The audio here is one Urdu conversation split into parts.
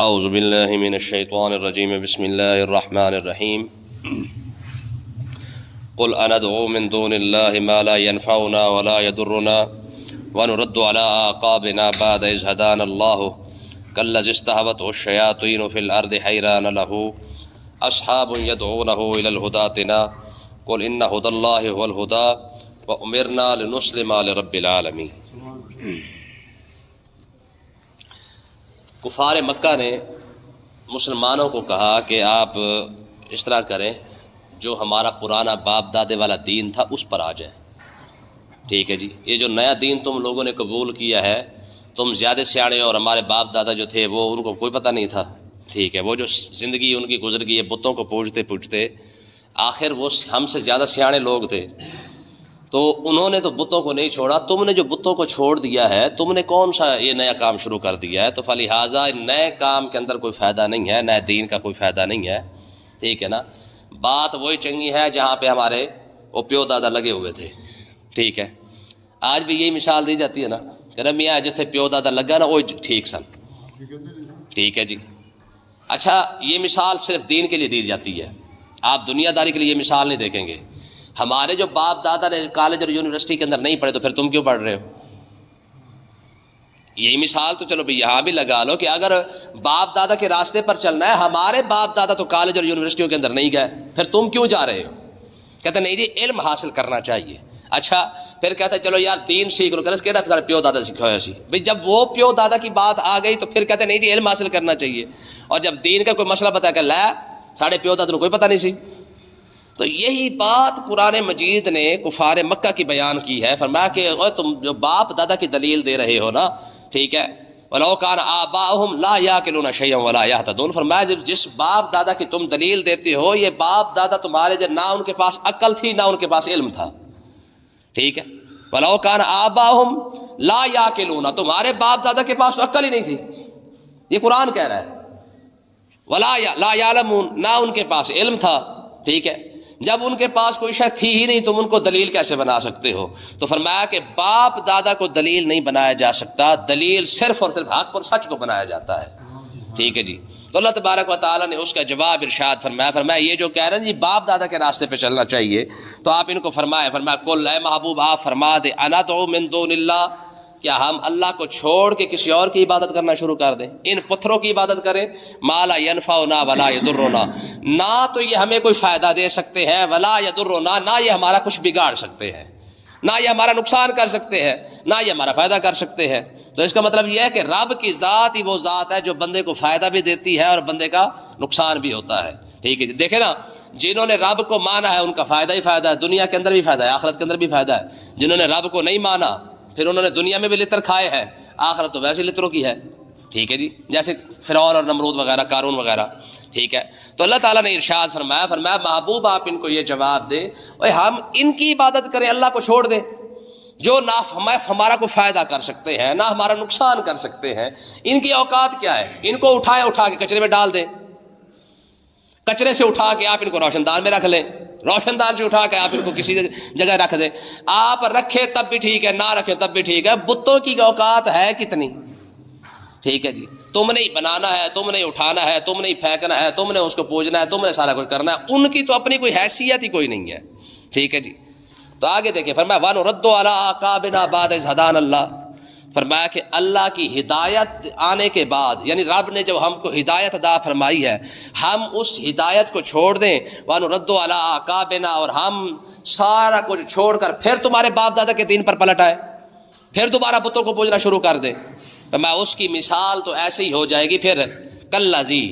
اعوذ باللہ من الشیطان الرجیم بسم اللہ الرحمن الرحیم قل اندعو من دون اللہ ما لا ينفعنا ولا يضرنا ونرد على اعقابنا بعد اذ هدانا اللہ كالذي استهوته الشياطين في الارض حيران له اصحاب يدعونه الى الهدى ائتنا قل ان هدى الله هو الهدى وامرنا لنسلم لرب العالمین۔ کفار مکہ نے مسلمانوں کو کہا کہ آپ اس طرح کریں، جو ہمارا پرانا باپ دادے والا دین تھا اس پر آ جائیں، ٹھیک ہے جی، یہ جو نیا دین تم لوگوں نے قبول کیا ہے، تم زیادہ سیاڑے اور ہمارے باپ دادا جو تھے وہ ان کو کوئی پتہ نہیں تھا، ٹھیک ہے، وہ جو زندگی ان کی گزر گئی ہے بتوں کو پوجتے آخر وہ ہم سے زیادہ سیاڑے لوگ تھے، تو انہوں نے تو بتوں کو نہیں چھوڑا، تم نے جو بتوں کو چھوڑ دیا ہے، تم نے کون سا یہ نیا کام شروع کر دیا ہے، تو فلہٰذا نئے کام کے اندر کوئی فائدہ نہیں ہے، نئے دین کا کوئی فائدہ نہیں ہے، ٹھیک ہے نا۔ بات وہی چنگی ہے جہاں پہ ہمارے وہ پیو دادا لگے ہوئے تھے، ٹھیک ہے، آج بھی یہی مثال دی جاتی ہے نا کہ میاں جتنے پیو دادا لگا نا وہ ٹھیک سن، ٹھیک ہے جی۔ اچھا، یہ مثال صرف دین کے لیے دی جاتی ہے، آپ دنیا داری کے لیے یہ مثال نہیں دیکھیں گے۔ ہمارے جو باپ دادا نے کالج اور یونیورسٹی کے اندر نہیں پڑھے تو پھر تم کیوں پڑھ رہے ہو؟ یہی مثال تو چلو بھئی یہاں بھی لگا لو کہ اگر باپ دادا کے راستے پر چلنا ہے، ہمارے باپ دادا تو کالج اور یونیورسٹیوں کے اندر نہیں گئے، پھر تم کیوں جا رہے ہو؟ کہتے نہیں جی علم حاصل کرنا چاہیے۔ اچھا، پھر کہتے چلو یار دین سیکھ لو، کہ سارے پیو دادا سکھایا سی بھئی، جب وہ پیو دادا کی بات آ گئی تو پھر کہتے نہیں جی علم حاصل کرنا چاہیے، اور جب دین کا کوئی مسئلہ بتا کہ لا ساڑھے پیو دادا کو کوئی پتہ نہیں سی۔ تو یہی بات قرآن مجید نے کفار مکہ کی بیان کی ہے، فرمایا کہ تم جو باپ دادا کی دلیل دے رہے ہو نا، ٹھیک ہے، وَلَوْ كَانَ آبَاؤُهُمْ لَا يَعْقِلُونَ شَيْئًا وَلَا يَهْتَدُونَ، فرمایا جس باپ دادا کی تم دلیل دیتے ہو، یہ باپ دادا تمہارے جو نہ ان کے پاس عقل تھی نہ ان کے پاس علم تھا، ٹھیک ہے، وَلَوْ كَانَ آبَاؤُهُمْ لَا يَعْقِلُونَ، تمہارے باپ دادا کے پاس تو عقل ہی نہیں تھی، یہ قرآن کہہ رہا ہے، وَلَا لَا يَعْلَمُونَ، نہ ان کے پاس علم تھا، ٹھیک ہے، جب ان کے پاس کوئی شے تھی ہی نہیں تم ان کو دلیل کیسے بنا سکتے ہو؟ تو فرمایا کہ باپ دادا کو دلیل نہیں بنایا جا سکتا، دلیل صرف اور صرف حق اور سچ کو بنایا جاتا ہے، ٹھیک ہے جی۔ تو اللہ تبارک و تعالیٰ نے اس کا جواب ارشاد فرمایا یہ جو کہہ رہے ہیں جی باپ دادا کے راستے پہ چلنا چاہیے، تو آپ ان کو فرمایا قل اے محبوب آپ فرما دے اندعو من دون اللہ، کیا ہم اللہ کو چھوڑ کے کسی اور کی عبادت کرنا شروع کر دیں، ان پتھروں کی عبادت کریں، ما لا ينفعنا ولا يضرنا، نہ تو یہ ہمیں کوئی فائدہ دے سکتے ہیں، ولا يضرنا، نہ یہ ہمارا کچھ بگاڑ سکتے ہیں، نہ یہ ہمارا نقصان کر سکتے ہیں، نہ یہ ہمارا فائدہ کر سکتے ہیں۔ تو اس کا مطلب یہ ہے کہ رب کی ذات ہی وہ ذات ہے جو بندے کو فائدہ بھی دیتی ہے اور بندے کا نقصان بھی ہوتا ہے، ٹھیک ہے جی۔ دیکھیں نا، جنہوں نے رب کو مانا ہے ان کا فائدہ ہی فائدہ ہے، دنیا کے اندر بھی فائدہ ہے، آخرت کے اندر بھی فائدہ ہے۔ جنہوں نے رب کو نہیں مانا پھر انہوں نے دنیا میں بھی لطر کھائے ہیں، آخرت تو ویسے لطروں کی ہے، ٹھیک ہے جی، جیسے فرعون اور نمرود وغیرہ، قارون وغیرہ، ٹھیک ہے۔ تو اللہ تعالیٰ نے ارشاد فرمایا محبوب آپ ان کو یہ جواب دے، ہم ان کی عبادت کریں، اللہ کو چھوڑ دیں جو نہ ہمارا کوئی فائدہ کر سکتے ہیں نہ ہمارا نقصان کر سکتے ہیں۔ ان کی اوقات کیا ہے؟ ان کو اٹھا کے کچرے میں ڈال دیں، کچرے سے اٹھا کے آپ ان کو روشن دان میں رکھ لیں، روشن دان سے اٹھا کے آپ ان کو کسی جگہ رکھ دیں، آپ رکھے تب بھی ٹھیک ہے، نہ رکھے تب بھی ٹھیک ہے۔ بتوں کی اوقات ہے کتنی، ٹھیک ہے جی، تم نے بنانا ہے، تم نے اٹھانا ہے، تم نے پھینکنا ہے، تم نے اس کو پوجنا ہے، تم نے سارا کچھ کرنا ہے، ان کی تو اپنی کوئی حیثیت ہی کوئی نہیں ہے، ٹھیک ہے جی۔ تو آگے دیکھیں فرمایا وَنُرَدُّ عَلَىٰ أَعْقَابِنَا بَعْدَ إِذْ هَدَانَا اللَّهُ، فرمایا کہ اللہ کی ہدایت آنے کے بعد، یعنی رب نے جو ہم کو ہدایت عطا فرمائی ہے، ہم اس ہدایت کو چھوڑ دیں، وَنُرَدُّ عَلَىٰ أَعْقَابِنَا، اور ہم سارا کچھ چھوڑ کر پھر تمہارے باپ دادا کے دین پر پلٹ آئے، پھر دوبارہ بتوں کو پوجنا شروع کر دیں، میں اس کی مثال تو ایسے ہی ہو جائے گی، پھر کالذی،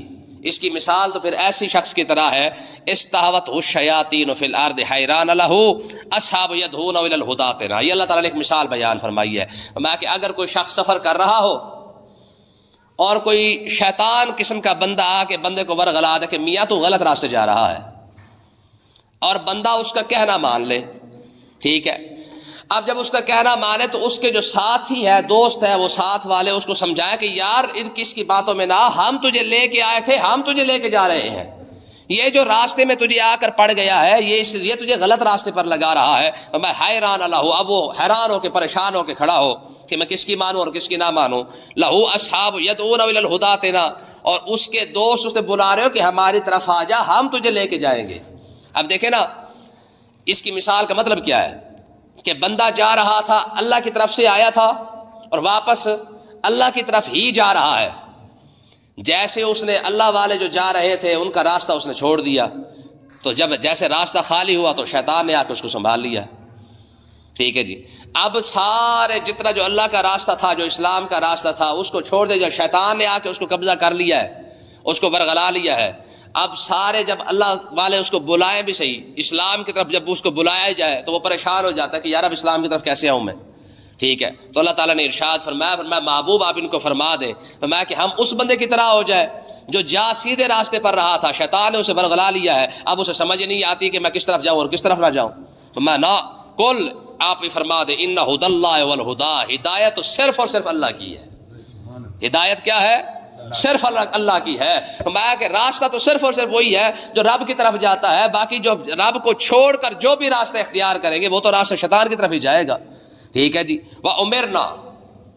اس کی مثال تو پھر ایسی شخص کی طرح ہے، استہوته الشیاطین فی الارض حیران له اصحاب یدعونه الی الہدی ائتنا، یہ اللہ تعالیٰ نے ایک مثال بیان فرمائی ہے، میں کہ اگر کوئی شخص سفر کر رہا ہو اور کوئی شیطان قسم کا بندہ آ کے بندے کو ورغلا دے کہ میاں تو غلط راستے جا رہا ہے، اور بندہ اس کا کہنا مان لے، ٹھیک ہے، اب جب اس کا کہنا مانے تو اس کے جو ساتھی ہے، دوست ہے، وہ ساتھ والے اس کو سمجھائیں کہ یار ان کس کی باتوں میں نہ، ہم تجھے لے کے آئے تھے، ہم تجھے لے کے جا رہے ہیں، یہ جو راستے میں تجھے آ کر پڑ گیا ہے یہ تجھے غلط راستے پر لگا رہا ہے، میں حیران اللہ، اب وہ حیران ہو کے پریشان ہو کے کھڑا ہو کہ میں کس کی مانوں اور کس کی نہ مانوں۔ لہو اصحاب یدعون الی الہدی ائتنا، اور اس کے دوست اسے بلا رہے ہو کہ ہماری طرف آ جا، ہم تجھے لے کے جائیں گے۔ اب دیکھیں نا اس کی مثال کا مطلب کیا ہے کہ بندہ جا رہا تھا، اللہ کی طرف سے آیا تھا اور واپس اللہ کی طرف ہی جا رہا ہے۔ جیسے اس نے اللہ والے جو جا رہے تھے ان کا راستہ اس نے چھوڑ دیا، تو جب جیسے راستہ خالی ہوا تو شیطان نے آ کے اس کو سنبھال لیا۔ ٹھیک ہے جی، اب سارے جتنا جو اللہ کا راستہ تھا، جو اسلام کا راستہ تھا، اس کو چھوڑ دے، جب شیطان نے آ کے اس کو قبضہ کر لیا ہے، اس کو ورغلا لیا ہے۔ اب سارے جب اللہ والے اس کو بلائیں بھی صحیح، اسلام کی طرف جب اس کو بلایا جائے تو وہ پریشان ہو جاتا ہے کہ یار اب اسلام کی طرف کیسے آؤں میں۔ ٹھیک ہے، تو اللہ تعالیٰ نے ارشاد فرمایا محبوب آپ ان کو فرما دیں، فرمایا کہ ہم اس بندے کی طرح ہو جائے جو جا سیدھے راستے پر رہا تھا، شیطان نے اسے ورغلا لیا ہے، اب اسے سمجھ نہیں آتی کہ میں کس طرف جاؤں اور کس طرف نہ جاؤں۔ تو میں نہ کل آپ ہی فرما دیں ان ہدی اللہ والہدا، ہدایت تو صرف اور صرف اللہ کی ہے۔ ہدایت کیا ہے؟ صرف اللہ کی ہے۔ فرمایا کہ راستہ تو صرف اور صرف وہی ہے جو رب کی طرف جاتا ہے، باقی جو رب کو چھوڑ کر جو بھی راستہ اختیار کریں گے وہ تو راستہ شیطان کی طرف ہی جائے گا۔ ٹھیک ہے جی، وَأُمِرْنَا،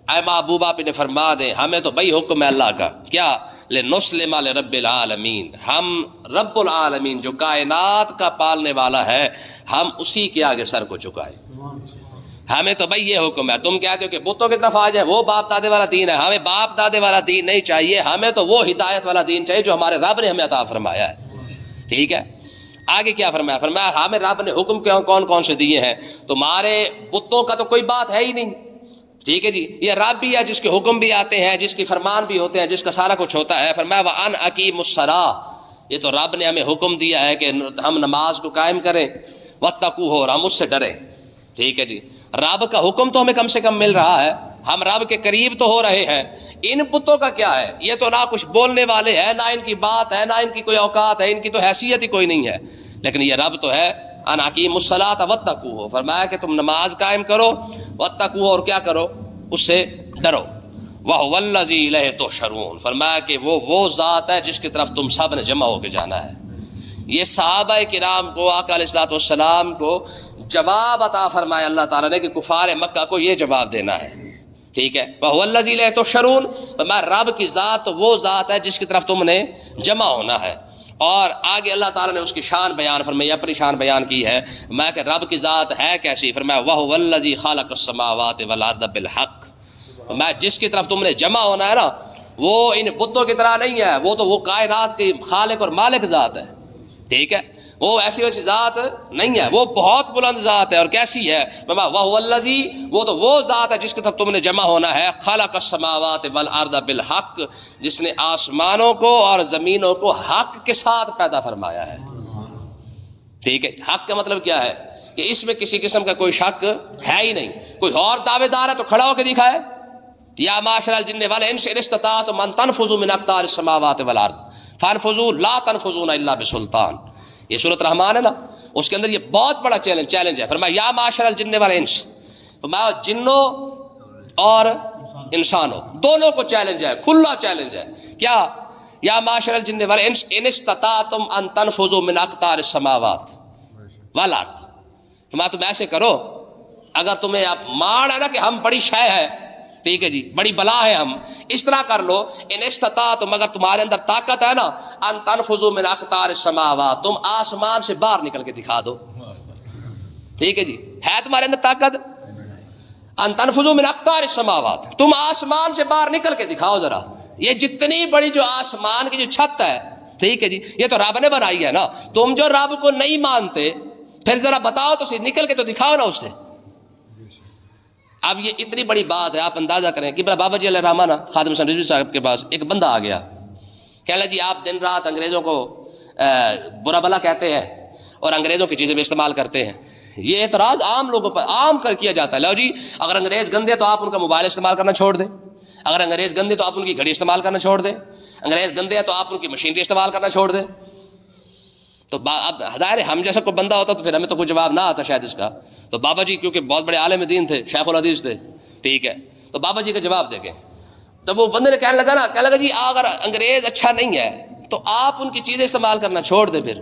اے محبوب آپ انہیں فرما دیں ہمیں تو بھائی حکم ہے اللہ کا، کیا؟ لِنُسْلِمَ لِرَبِّ الْعَالَمِينَ، ہم رب العالمین جو کائنات کا پالنے والا ہے ہم اسی کے آگے سر کو جھکائیں۔ ہمیں تو بھائی یہ حکم ہے، تم کہتے ہو کہ بتوں کی طرف آ جائیں، وہ باپ دادے والا دین ہے، ہمیں باپ دادے والا دین نہیں چاہیے، ہمیں تو وہ ہدایت والا دین چاہیے جو ہمارے رب نے ہمیں عطا فرمایا ہے۔ ٹھیک ہے، آگے کیا فرمایا؟ فرمایا ہمیں رب نے حکم کون کون سے دیے ہیں، تمہارے بتوں کا تو کوئی بات ہے ہی نہیں۔ ٹھیک ہے جی، یہ رب بھی ہے جس کے حکم بھی آتے ہیں، جس کے فرمان بھی ہوتے ہیں، جس کا سارا کچھ ہوتا ہے۔ فرمایا وَأَنْ أَقِيمُوا الصَّلَاةَ، یہ تو رب نے ہمیں حکم دیا ہے کہ ہم نماز کو قائم کریں، وَاتَّقُوهُ، اور ہم اس سے ڈریں۔ ٹھیک ہے جی، رب کا حکم تو ہمیں کم سے کم مل رہا ہے، ہم رب کے قریب تو ہو رہے ہیں۔ ان بتوں کا کیا ہے؟ یہ تو نہ کچھ بولنے والے ہیں، نہ ان کی بات ہے، نہ ان کی کوئی اوقات ہے، ان کی تو حیثیت ہی کوئی نہیں ہے، لیکن یہ رب تو ہے۔ ان اقیموا الصلاۃ واتقوہ، فرمایا کہ تم نماز قائم کرو، واتقوہ، اور کیا کرو؟ اس سے ڈرو۔ وہو الذی الیہ تحشرون، فرمایا کہ وہ ذات ہے جس کی طرف تم سب نے جمع ہو کے جانا ہے۔ یہ صحابہ کرام کو، آقا علیہ الصلوۃ والسلام کو جواب عطا فرمایا اللہ تعالیٰ نے کہ کفار مکہ کو یہ جواب دینا ہے۔ ٹھیک ہے، وَهُوَ الَّذِي إِلَيْهِ تُحْشَرُونَ، فرمایا رب کی ذات وہ ذات ہے جس کی طرف تم نے جمع ہونا ہے۔ اور آگے اللہ تعالیٰ نے اس کی شان بیان فرمائی، اپنی شان بیان کی ہے، میں کہ رب کی ذات ہے کیسی؟ فرمایا وَهُوَ الَّذِي خَلَقَ السَّمَاوَاتِ وَالْأَرْضَ بِالْحَقِّ، میں جس کی طرف تم نے جمع ہونا ہے نا، وہ ان بتوں کی طرح نہیں ہے، وہ تو وہ کائنات کی خالق اور مالک ذات ہے۔ ٹھیک ہے، وہ ایسی ویسی ذات نہیں ہے، وہ بہت بلند ذات ہے۔ اور کیسی ہے؟ وَهُوَ الَّذِي، وہ تو وہ ذات ہے جس کی طرف تم نے جمع ہونا ہے، خَلَقَ السَّمَاوَاتِ وَالْأَرْضَ بِالْحَقِّ، جس نے آسمانوں کو اور زمینوں کو حق کے ساتھ پیدا فرمایا ہے۔ ٹھیک ہے، حق کا مطلب کیا ہے؟ کہ اس میں کسی قسم کا کوئی شک ہے ہی نہیں۔ کوئی اور دعوے دار ہے تو کھڑا ہو کے دکھائے، یا معاشر الجن والانس ان استطعتم ان تنفذوا من اقطار السماوات والارض فانفذوا لا تنفذون الا بسلطان، یہ سورۃ رحمان ہے نا، اس کے اندر یہ بہت بڑا چیلنج ہے۔ فرمایا یا معاشر الجن والانس، فرمایا جنوں اور انسانوں دونوں کو چیلنج ہے، کھلا چیلنج ہے۔ کیا؟ یا معاشر الجن والانس ان استطعتم ان تنفذوا من اقطار السماوات والارض، فرمایا تم ایسے کرو، اگر تمہیں آپ مان ہے نا کہ ہم بڑی شے ہے، ٹھیک ہے جی، بڑی بلا ہے ہم، اس طرح کر لو، ان استطعتم، مگر تمہارے اندر طاقت ہے نا، ان تنفذوا من اقطار السماوات، تم آسمان سے باہر نکل کے دکھا دو۔ ٹھیک ہے جی، ہے تمہارے اندر طاقت؟ ان تنفذوا من اقطار السماوات، تم آسمان سے باہر نکل کے دکھاؤ ذرا، یہ جتنی بڑی جو آسمان کی جو چھت ہے، ٹھیک ہے جی، یہ تو رب نے بنائی ہے نا، تم جو رب کو نہیں مانتے پھر ذرا بتاؤ تو صحیح، نکل کے تو دکھاؤ نا اس سے۔ اب یہ اتنی بڑی بات ہے، آپ اندازہ کریں کہ بابا جی علیہ الرحمٰن خادم حسین رضوی صاحب کے پاس ایک بندہ آ گیا، کہنے لگا جی آپ دن رات انگریزوں کو برا بلا کہتے ہیں اور انگریزوں کی چیزیں بھی استعمال کرتے ہیں۔ یہ اعتراض عام لوگوں پر عام کیا جاتا ہے، لو جی اگر انگریز گندے تو آپ ان کا موبائل استعمال کرنا چھوڑ دیں، اگر انگریز گندے تو آپ ان کی گھڑی استعمال کرنا چھوڑ دیں، انگریز گندے ہیں تو آپ ان کی مشینری استعمال کرنا چھوڑ دیں۔ تو اب ظاہر ہم جیسا کوئی بندہ ہوتا تو پھر ہمیں تو کوئی جواب نہ آتا شاید اس کا، تو بابا جی کیونکہ بہت بڑے عالم دین تھے، شیخ الحدیث تھے، ٹھیک ہے، تو بابا جی کا جواب دیکھیں۔ تو وہ بندے نے کہنے لگا جی اگر انگریز اچھا نہیں ہے تو آپ ان کی چیزیں استعمال کرنا چھوڑ دیں پھر۔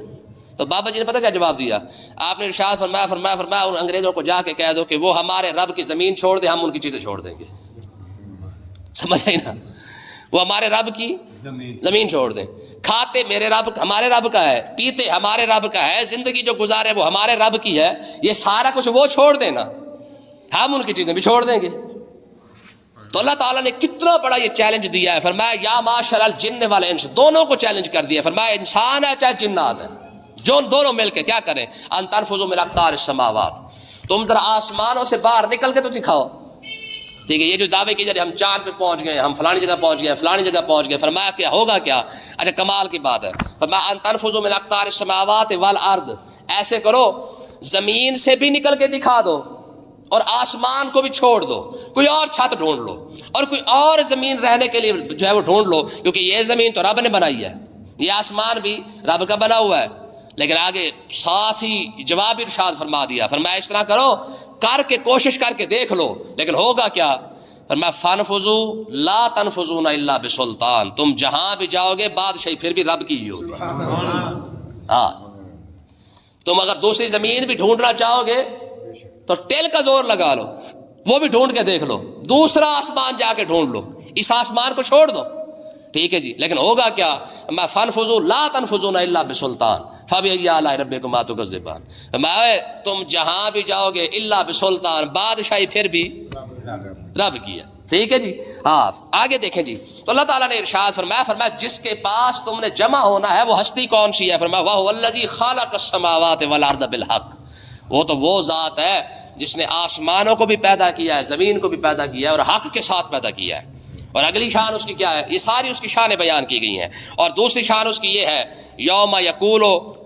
تو بابا جی نے پتہ کیا جواب دیا؟ آپ نے ارشاد فرمایا ان انگریزوں کو جا کے کہہ دو کہ وہ ہمارے رب کی زمین چھوڑ دیں، ہم ان کی چیزیں چھوڑ دیں گے۔ سمجھ آئی نا؟ وہ ہمارے رب کی زمین چھوڑ دیں. کھاتے میرے رب ہمارے رب کا ہے, پیتے ہمارے رب کا ہے, زندگی جو گزارے وہ ہمارے رب کی ہے, یہ سارا کچھ وہ چھوڑ دینا, ہم ان کی چیزیں بھی چھوڑ دیں گے. تو اللہ تعالیٰ نے کتنا بڑا یہ چیلنج دیا ہے, فرمایا یا معاشر الجن والانس, دونوں کو چیلنج کر دیا, فرمایا انسان ہے چاہے جنات ہے, جو دونوں مل کے کیا کریں, ان تنفذوا من اقطار السماوات, تم ذرا آسمانوں سے باہر نکل کے تو دکھاؤ. ٹھیک ہے, یہ جو دعوے کی جا رہے ہم چاند پہ پہنچ گئے, ہم فلانی جگہ پہنچ گئے, فلانی جگہ پہنچ گئے, فرمایا کیا ہوگا کیا, اچھا کمال کی بات ہے, فرمایا ان تنفذوا من اقطار السماوات والارض, ایسے کرو زمین سے بھی نکل کے دکھا دو اور آسمان کو بھی چھوڑ دو, کوئی اور چھت ڈھونڈ لو اور کوئی اور زمین رہنے کے لیے جو ہے وہ ڈھونڈ لو, کیونکہ یہ زمین تو رب نے بنائی ہے, یہ آسمان بھی رب کا بنا ہوا ہے. لیکن آگے ساتھ ہی جواب ارشاد فرما دیا, فرمایا اس طرح کرو, کر کے کوشش کر کے دیکھ لو, لیکن ہوگا کیا, فرمایا فانفذوا لا تنفذون الا بسلطان, تم جہاں بھی جاؤ گے بادشاہی پھر بھی رب کی ہی ہوگی. ہاں, تم اگر دوسری زمین بھی ڈھونڈنا چاہو گے تو ٹیل کا زور لگا لو, وہ بھی ڈھونڈ کے دیکھ لو, دوسرا آسمان جا کے ڈھونڈ لو, اس آسمان کو چھوڑ دو. ٹھیک ہے جی, لیکن ہوگا کیا, میں فانفذوا لا تنفذون الا بسلطان فبأي آلاء ربكما تكذبان, میں تم جہاں بھی جاؤ گے الا بسلطان, بادشاہی پھر بھی رب کی ہے. ٹھیک ہے جی. ہاں آگے دیکھیں جی, تو اللہ تعالیٰ نے ارشاد فرمایا, فرمایا جس کے پاس تم نے جمع ہونا ہے وہ ہستی کون سی ہے, فرمایا وَهُوَ الَّذِي خَلَقَ السَّمَاوَاتِ وَالْأَرْضَ بِالْحَقِّ, وہ تو وہ ذات ہے جس نے آسمانوں کو بھی پیدا کیا ہے, زمین کو بھی پیدا کیا ہے اور حق کے ساتھ پیدا کیا ہے. اور اگلی شان اس کی کیا ہے, یہ ساری اس کی شانیں بیان کی گئی ہیں. اور دوسری شان اس کی یہ ہے یوم یقول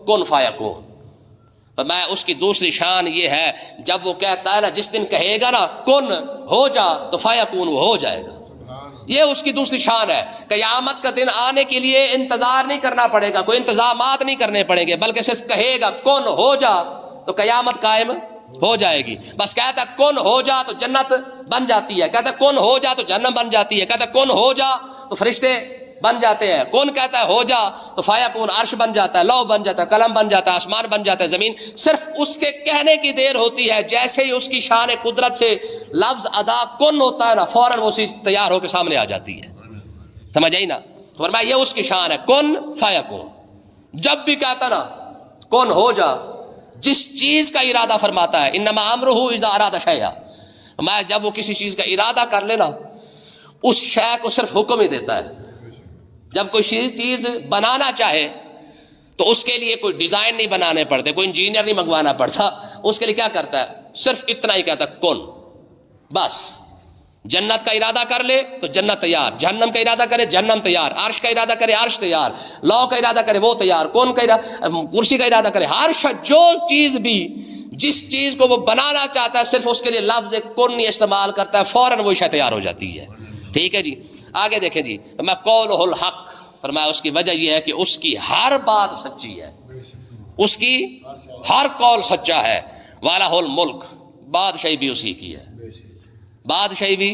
کن فیکون, میں اس کی دوسری شان یہ ہے جب وہ کہتا ہے نا, جس دن کہے گا نا کن ہو جا تو فیکون وہ ہو جائے گا. یہ اس کی دوسری شان ہے. قیامت کا دن آنے کے لیے انتظار نہیں کرنا پڑے گا, کوئی انتظامات نہیں کرنے پڑیں گے, بلکہ صرف کہے گا کن ہو جا تو قیامت قائم ہو جائے گی. بس کہتا ہے کن ہو جا تو جنت بن جاتی ہے, کہتا ہے کن ہو جا تو جہنم بن جاتی ہے, کہتا ہے کن ہو جا تو فرشتے بن جاتے ہیں, کون کہتا ہے ہو جا تو فیکون عرش بن جاتا ہے, لوح بن جاتا ہے, قلم بن جاتا ہے, آسمان بن جاتا ہے, زمین. صرف اس کے کہنے کی دیر ہوتی ہے, جیسے ہی اس کی شان قدرت سے لفظ ادا کن ہوتا ہے نا, فوراً وہ چیز تیار ہو کے سامنے آ جاتی ہے. سمجھ آئی نا, فرمایا یہ اس کی شان ہے کن فیکون. جب بھی کہتا نا کن ہو جا, جس چیز کا ارادہ فرماتا ہے, انما امرہ اذا اراد شیئا, میں جب وہ کسی چیز کا ارادہ کر لینا اس شے کو صرف حکم ہی دیتا ہے. جب کوئی چیز بنانا چاہے تو اس کے لیے کوئی ڈیزائن نہیں بنانے پڑتے, کوئی انجینئر نہیں منگوانا پڑتا, اس کے لیے کیا کرتا ہے, صرف اتنا ہی کہتا ہے کن, بس. جنت کا ارادہ کر لے تو جنت تیار, جہنم کا ارادہ کرے جہنم تیار, عرش کا ارادہ کرے عرش تیار, لوح کا ارادہ کرے وہ تیار, کون کا ارادہ, کرسی کا ارادہ کرے, ہر جو چیز بھی جس چیز کو وہ بنانا چاہتا ہے صرف اس کے لیے لفظ کن استعمال کرتا ہے, فوراً وہ شے تیار ہو جاتی ہے. ٹھیک ہے جی. آگے دیکھیں جی, میں قولہ الحق, فرمایا اس کی وجہ یہ ہے کہ اس کی ہر بات سچی ہے, اس کی ہر قول سچا ہے. وَلَهُ الْمُلْكُ, بادشاہی بھی اسی کی ہے, بادشاہی بھی,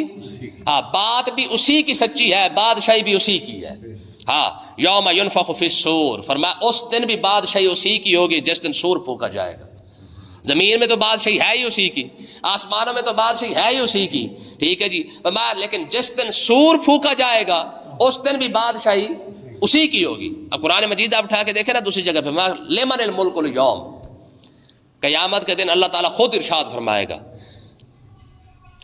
ہاں بات بھی اسی کی سچی ہے, بادشاہی بھی اسی کی ہے. ہاں یوم ینفخ فی الصور, فرمایا اس دن بھی بادشاہی اسی کی ہوگی جس دن سور پھونکا جائے گا. زمین میں تو بادشاہی ہے ہی اسی کی, آسمانوں میں تو بادشاہی ہے ہی اسی کی. ٹھیک ہے جی. فرمایا لیکن جس دن سور پھونکا جائے گا اس دن بھی بادشاہی اسی کی ہوگی. اب قرآن مجید آپ اٹھا کے دیکھیں نا دوسری جگہ پہ, لمن الملک اليوم, قیامت کے دن اللہ تعالیٰ خود ارشاد فرمائے گا,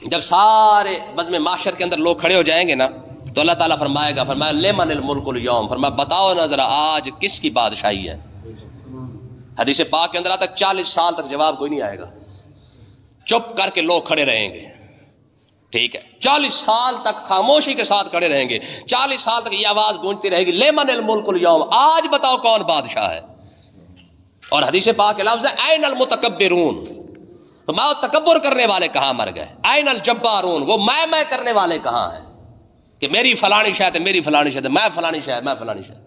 جب سارے بزم معاشر کے اندر لوگ کھڑے ہو جائیں گے نا تو اللہ تعالیٰ فرمائے گا, فرمایا لمن الملک اليوم, فرمایا بتاؤ نا ذرا آج کس کی بادشاہی ہے. حدیث پاک کے اندر آتا ہے 40 سال تک جواب کوئی نہیں آئے گا, چپ کر کے لوگ کھڑے رہیں گے. ٹھیک ہے, 40 سال تک خاموشی کے ساتھ کھڑے رہیں گے, 40 سال تک یہ آواز گونجتی رہے گی لمن الملک اليوم, آج بتاؤ کون بادشاہ ہے. اور حدیث پاک کے لفظ ہے این المتکبرون, ما تکبر کرنے والے کہاں مر گئے, این الجبارون, وہ میں کرنے والے کہاں ہیں کہ میری فلانی شاید ہے, میری فلانی شاید ہے, میں فلانی شاید, میں فلانی شاید.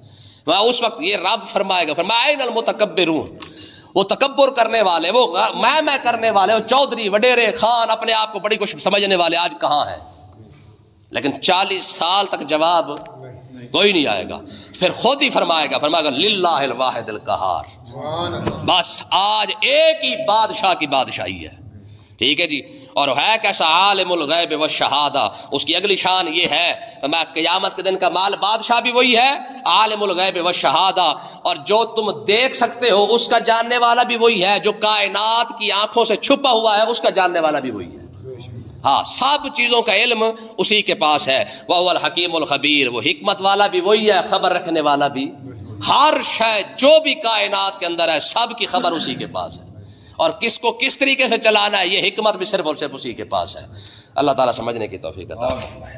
اس وقت یہ رب فرمائے گا, فرمایا این المتکبرون, وہ تکبر کرنے والے, وہ میں کرنے والے, وہ چودھری وڈیرے خان اپنے آپ کو بڑی کچھ سمجھنے والے آج کہاں ہیں. لیکن 40 سال تک جواب کوئی نہیں آئے گا. پھر خود ہی فرمائے گا, فرمائے گا للہ الواحد القہار, بس آج ایک ہی بادشاہ کی بادشاہی ہے. ٹھیک ہے جی. اور ہے کیسا عالم الغیب والشہادہ، اس کی اگلی شان یہ ہے میں قیامت کے دن کا مال بادشاہ بھی وہی ہے، عالم الغیب والشہادہ، اور جو تم دیکھ سکتے ہو اس کا جاننے والا بھی وہی ہے، جو کائنات کی آنکھوں سے چھپا ہوا ہے اس کا جاننے والا بھی وہی ہے۔ ہاں، سب چیزوں کا علم اسی کے پاس ہے۔ وَهُوَ الْحَكِيمُ الْخَبِيرُ، وہ حکمت والا بھی وہی ہے، خبر رکھنے والا بھی۔ ہر شے جو بھی کائنات کے اندر ہے سب کی خبر اسی کے پاس ہے، اور کس کو کس طریقے سے چلانا ہے یہ حکمت بھی صرف اور صرف اسی کے پاس ہے۔ اللہ تعالیٰ سمجھنے کی توفیق عطا فرمائے۔